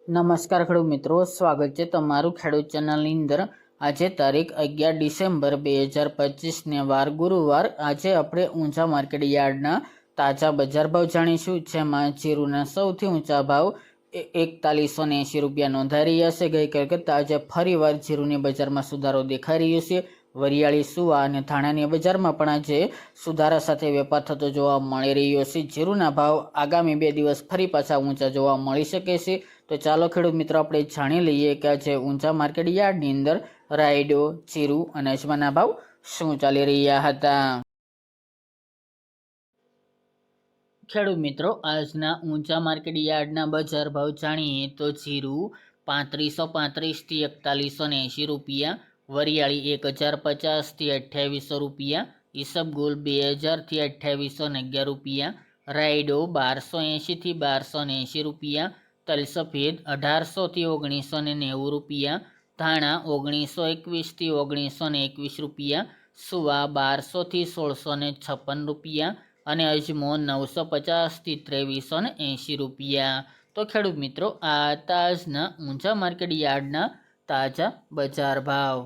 નમસ્કાર ખેડૂત મિત્રો, સ્વાગત છે તમારું ખેડૂત ચેનલની અંદર। આજે તારીખ 11 ડિસેમ્બર 2025 વાર ગુરુવાર। આજે આપણે ઊંચા માર્કેટ યાર્ડના તાજા બજાર ભાવ જાણીશું, જેમાં જીરુના સૌથી ઊંચા ભાવ 4180 રૂપિયા નોંધાઈ રહ્યા છે। ગઈકાલ કરતાં આજે ફરીવાર જીરુની બજારમાં સુધારો દેખાઈ રહ્યો છે। વરિયાળી, સુવા અને ધાણાની બજારમાં પણ આજે સુધારા સાથે વેપાર થતો જોવા મળી રહ્યો છે। જીરુના ભાવ આગામી 2 દિવસ ફરી પાછા ઊંચા જોવા મળી શકે છે। તો ચાલો ખેડૂત મિત્રો, આપણે જાણી લઈએ કે આજે ઊંચા માર્કેટ યાર્ડની અંદર રાયડો, જીરું અને અજમાના ભાવ શું ચાલી રહ્યા હતા। ખેડૂત મિત્રો, આજના ઊંચા માર્કેટ યાર્ડના બજાર ભાવ જાણીએ તો જીરું 3535 થી 4180 રૂપિયા, વરિયાળી 1050 થી 2800 રૂપિયા, ઈસબગુલ 2000 થી 2811 રૂપિયા, રાયડો 1280 થી 1280 રૂપિયા, તલ સફેદ 1800 થી 1990 રૂપિયા, ધાણા 1921 થી 1921 રૂપિયા, સુવા 1200 થી 1656 રૂપિયા અને અજમો 950 થી 2380 રૂપિયા। તો ખેડૂત મિત્રો, આ આજના ઊંચા માર્કેટ યાર્ડના તાજા બજાર ભાવ।